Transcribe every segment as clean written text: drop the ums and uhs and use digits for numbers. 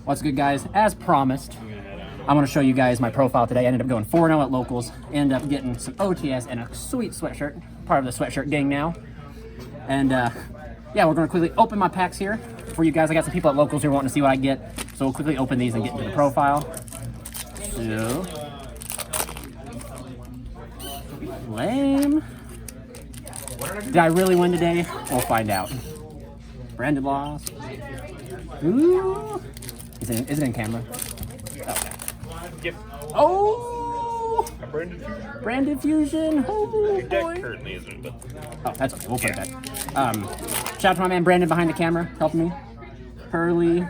What's good, guys? As promised, I'm going to show you guys my profile today. I ended up going 4-0 at locals, ended up getting some OTS and a sweet sweatshirt, part of the sweatshirt gang now. And yeah, we're going to quickly open my packs here for you guys. I got some people at locals who are wanting to see what I get, so we'll quickly open these and get into the profile. So, lame. Did I really win today? We'll find out. Brandon lost. Ooh. Is it in camera? Okay. Yep. Oh! Branded Fusion. Oh, Your deck boy. currently isn't, but Oh, that's okay. We'll put it back. Shout out to my man Brandon behind the camera, helping me. Hurley.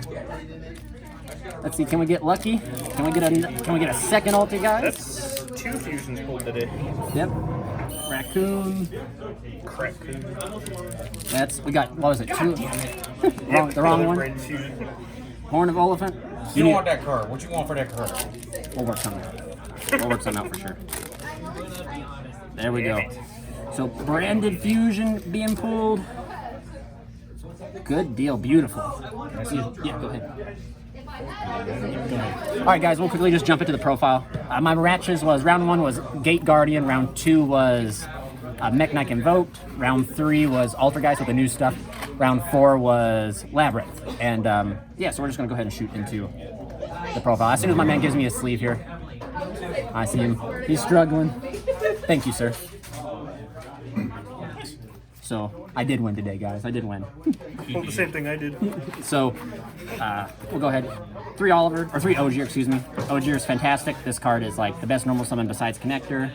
Let's see. Can we get lucky? Can we get a second ulti, guys? that's 2 fusions pulled today. Yep. Raccoon. We got, what was it? 2? The wrong one. Red fusion. Horn of Elephant. You don't want that card. What you want for that card? We'll work something out. We'll work something out for sure. There we go. So branded fusion being pulled. Good deal. Beautiful. Yeah, go ahead. All right, guys, we'll quickly just jump into the profile. My matches was, round 1 was Gate Guardian, round 2 was Mech Knight Invoked, round 3 was Altergeist with the new stuff, round 4 was Labyrinth. And yeah, so we're just gonna go ahead and shoot into the profile. As soon as my man gives me his sleeve here, I see him. He's struggling. Thank you, sir. So I did win today, guys. I did win. Well, the same thing I did. So we'll go ahead. 3 Ogier, excuse me. Ogier is fantastic. This card is like the best normal summon besides Connector.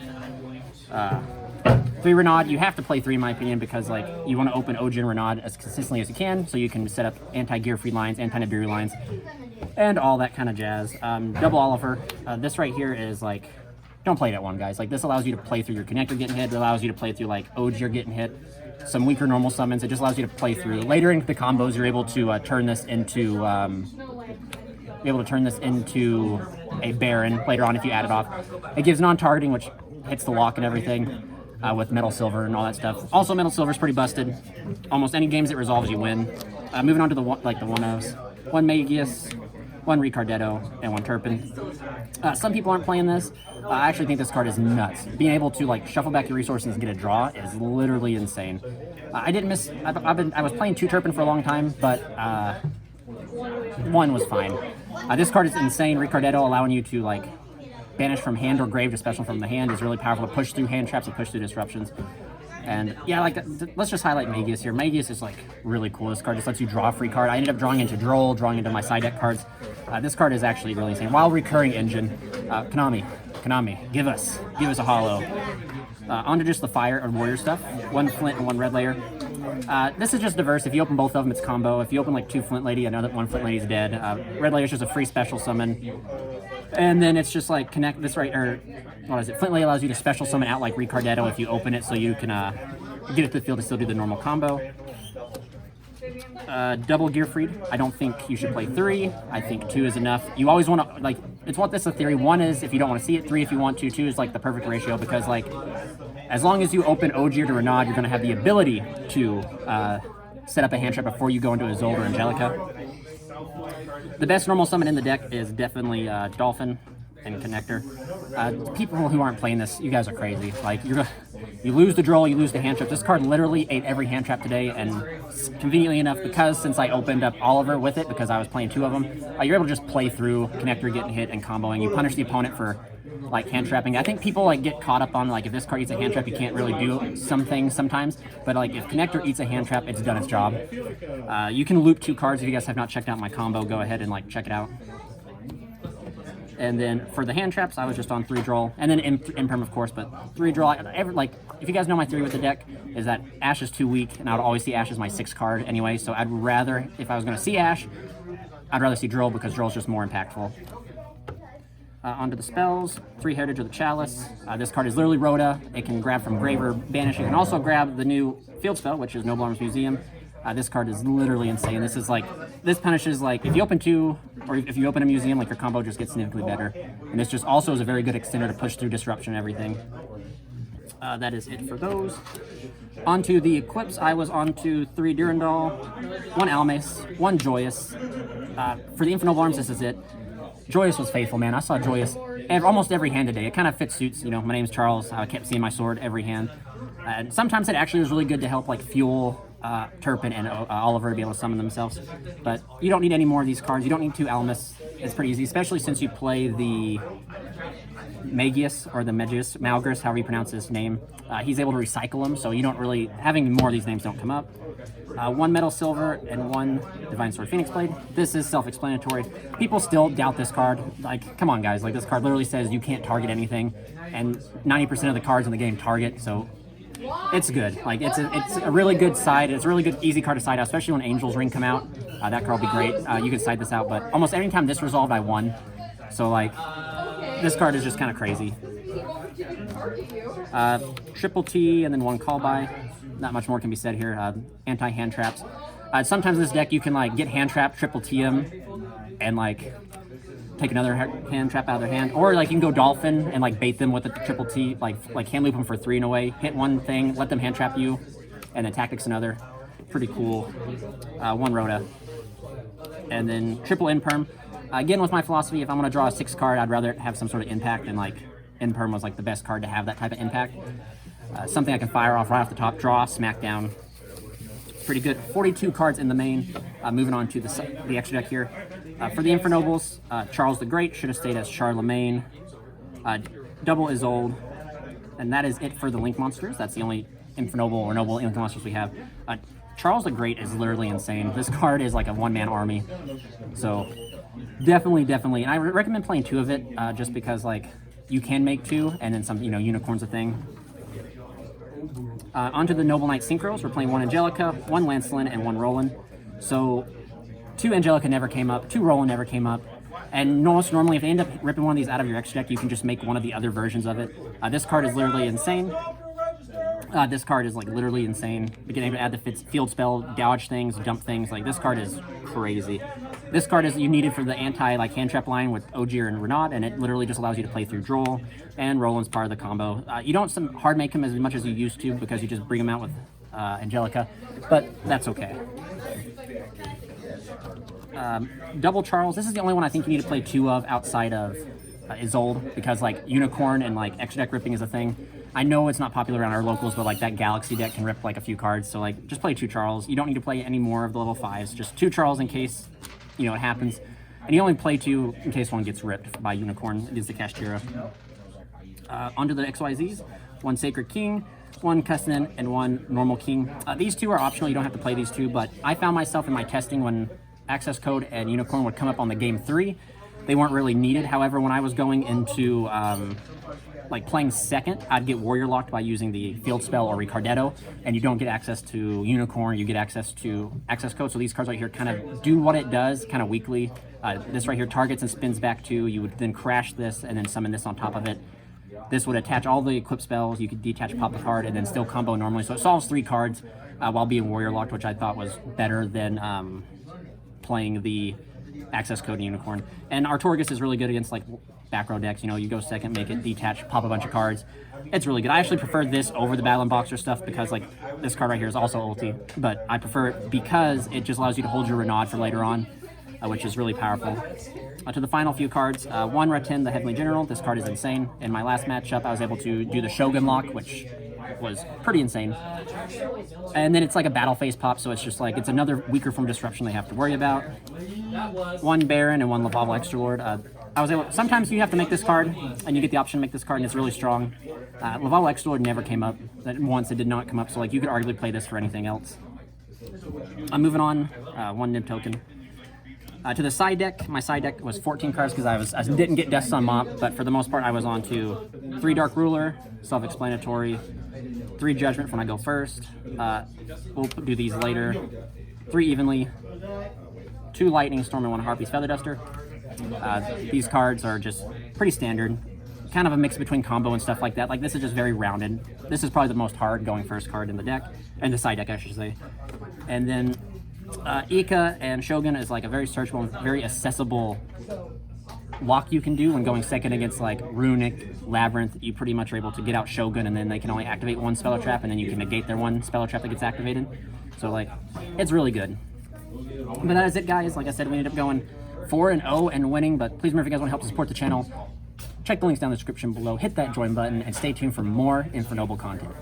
3 Renaud. You have to play 3 in my opinion because like you want to open Ogier and Renaud as consistently as you can, so you can set up anti-Gear Free lines, anti-Nibiru lines, and all that kind of jazz. Double Oliver. This right here is like, don't play that one, guys. Like this allows you to play through your Connector getting hit. It allows you to play through like Ogier getting hit. Some weaker normal summons. It just allows you to play through. Later in the combos, you're able to turn this into a Baron later on if you add it off. It gives non-targeting, which hits the lock and everything with Metal Silver and all that stuff. Also, Metal Silver is pretty busted. Almost any games it resolves, you win. Moving on to the one-ofs. 1 Magius, 1 Ricardetto, and 1 Turpin. Some people aren't playing this. I actually think this card is nuts. Being able to like shuffle back your resources and get a draw is literally insane. I didn't miss. I was playing 2 Turpin for a long time, but 1 was fine. This card is insane. Ricardetto allowing you to like banish from hand or grave to special from the hand is really powerful to push through hand traps and push through disruptions. And yeah, like let's just highlight Magius here. Magius is like really cool. This card just lets you draw a free card. I ended up drawing into Droll, drawing into my side deck cards. This card is actually really insane. Wild Recurring Engine. Konami, give us a holo. Onto just the fire and warrior stuff. 1 flint and 1 red layer. This is just diverse. If you open both of them, it's combo. If you open like 2 flint lady, another 1 flint lady's dead. Red layer is just a free special summon. And then it's just like connect this right, or what is it? Flint lady allows you to special summon out like Ricardetto if you open it, so you can get it to the field to still do the normal combo. Double Gear Freed. I don't think you should play 3. I think 2 is enough. You always want to, like, it's what this is a theory. 1 is if you don't want to see it, 3 if you want to, 2 is like the perfect ratio because like as long as you open Ogier to Renaud, you're going to have the ability to set up a hand trap before you go into Isolde or Angelica. The best normal summon in the deck is definitely Dolphin and Connector. People who aren't playing this, you guys are crazy. Like you lose the Droll, you lose the hand trap. This card literally ate every hand trap today, and conveniently enough, because since I opened up Oliver with it, because I was playing 2 of them, you're able to just play through Connector getting hit and comboing. You punish the opponent for like hand trapping. I think people like get caught up on like if this card eats a hand trap, you can't really do some things sometimes. But like if Connector eats a hand trap, it's done its job. You can loop 2 cards. If you guys have not checked out my combo, go ahead and like check it out. And then for the hand traps, I was just on 3 Droll, and then Imperm, of course, but 3 Droll. Like, if you guys know my theory with the deck, is that Ash is too weak, and I would always see Ash as my 6th card anyway, so I'd rather, if I was going to see Ash, I'd rather see Droll because Droll's just more impactful. Onto the spells, 3 Heritage of the Chalice. This card is literally Rhoda. It can grab from Grave or Banish. It can also grab the new field spell, which is Noble Arms Museum. This card is literally insane. This is like, this punishes like, if you open 2, or if you open a museum, like your combo just gets significantly better. And this just also is a very good extender to push through disruption and everything. That is it for those. Onto the equips, I was onto 3 Durandal, 1 Almace, 1 Joyous, For the Infernoble arms, this is it. Joyous was faithful, man. I saw Joyous almost every hand today. It kind of fits suits, you know. My name's Charles. I kept seeing my sword every hand. And sometimes it actually was really good to help like fuel Turpin and Oliver to be able to summon themselves. But you don't need any more of these cards. You don't need 2 Alamus. It's pretty easy, especially since you play the Magius or the Magius, Malgris, however you pronounce his name. He's able to recycle them, so you don't really, having more of these names don't come up. 1 Metal Silver and 1 Divine Sword Phoenix Blade. This is self-explanatory. People still doubt this card. Like, come on guys, like this card literally says you can't target anything, and 90% of the cards in the game target, so it's good. Like, it's a really good side. It's a really good, easy card to side out, especially when Angel's Ring come out. That card will be great. You can side this out, but almost every time this resolved, I won. So, like, this card is just kind of crazy. Triple T and then 1 Call By. Not much more can be said here. Anti-hand traps. Sometimes in this deck you can like get hand trap, triple T them, and like take another hand trap out of their hand, or like you can go Dolphin and like bait them with a triple T, like hand loop them for 3 in a way. Hit one thing, let them hand trap you, and then tactics another. Pretty cool. 1 Rhoda, and then triple Imperm. Again, with my philosophy, if I'm gonna draw a 6 card, I'd rather have some sort of impact, and like Imperm was like the best card to have that type of impact. Something I can fire off right off the top, draw, smack down. Pretty good. 42 cards in the main. Moving on to the extra deck here. For the Infernobles, Charles the Great should have stayed as Charlemagne. Double Isolde. And that is it for the Link monsters. That's the only Infernoble or Noble Link monsters we have. Charles the Great is literally insane. This card is like a one-man army. So definitely. And I recommend playing 2 of it just because like you can make 2 and then some, you know, Unicorn's a thing. Onto the Noble Knight Synchros. We're playing 1 Angelica, 1 Lancelin, and 1 Roland. So 2 Angelica never came up, 2 Roland never came up. And normally if they end up ripping one of these out of your extra deck, you can just make one of the other versions of it. This card is literally insane. This card is like literally insane. Being able to add the field spell, dodge things, jump things. Like this card is crazy. This card is you needed for the anti like hand trap line with Ogier and Renaud, and it literally just allows you to play through Droll. And Roland's part of the combo. You don't hard make him as much as you used to because you just bring him out with Angelica, but that's okay. Double Charles. This is the only one I think you need to play 2 of outside of Isolde, because like Unicorn and like extra deck ripping is a thing. I know it's not popular around our locals, but like that Galaxy deck can rip like a few cards. So like just play 2 Charles. You don't need to play any more of the level 5s. Just 2 Charles in case, you know, it happens. And you only play 2 in case one gets ripped by Unicorn. It is the Kashtira. Onto the XYZs. 1 Sacred King, 1 Cussnan, and 1 Normal King. These 2 are optional. You don't have to play these 2, but I found myself in my testing when Access Code and Unicorn would come up on the game 3. They weren't really needed. However, when I was going into like playing second, I'd get Warrior locked by using the field spell or Ricardetto, and you don't get access to Unicorn, you get access to Access Code. So these cards right here kind of do what it does, kind of weakly. This right here targets and spins back 2. You would then crash this and then summon this on top of it. This would attach all the equip spells. You could detach, pop a card, and then still combo normally. So it solves 3 cards while being Warrior locked, which I thought was better than playing the Access Code Unicorn. And Artorgus is really good against like back row decks. You know, you go second, make it detach, pop a bunch of cards. It's really good. I actually prefer this over the Battle and Boxer stuff because like this card right here is also ulti, but I prefer it because it just allows you to hold your Renaud for later on, which is really powerful. To the final few cards, 1 Ratin, the Heavenly General. This card is insane. In my last matchup, I was able to do the Shogun lock, which was pretty insane. And then it's like a battle phase pop, so it's just like, it's another weaker form disruption they have to worry about. 1 Baron and 1 Lavalval Extra Lord. I was able, sometimes you have to make this card, and you get the option to make this card, and it's really strong. Lavalval Extra Lord never came up. Once it did not come up, so like you could arguably play this for anything else. I'm moving on, 1 Nib token. To the side deck, my side deck was 14 cards because I didn't get Death Sun Mop, but for the most part I was on to 3 Dark Ruler, self-explanatory, 3 Judgment when I go first, we'll do these later, 3 Evenly, 2 Lightning Storm, and 1 Harpy's Feather Duster. These cards are just pretty standard, kind of a mix between combo and stuff like that. Like this is just very rounded. This is probably the most hard going first card in the deck, and the side deck I should say. And then Ika and Shogun is like a very searchable, very accessible lock you can do when going second against like Runic, Labyrinth. You pretty much are able to get out Shogun, and then they can only activate 1 Speller Trap, and then you can negate their 1 Speller Trap that gets activated. So like, it's really good. But that is it, guys. Like I said, we ended up going 4-0 and winning. But please remember, if you guys want to help support the channel, check the links down in the description below, hit that join button, and stay tuned for more Infernoble content.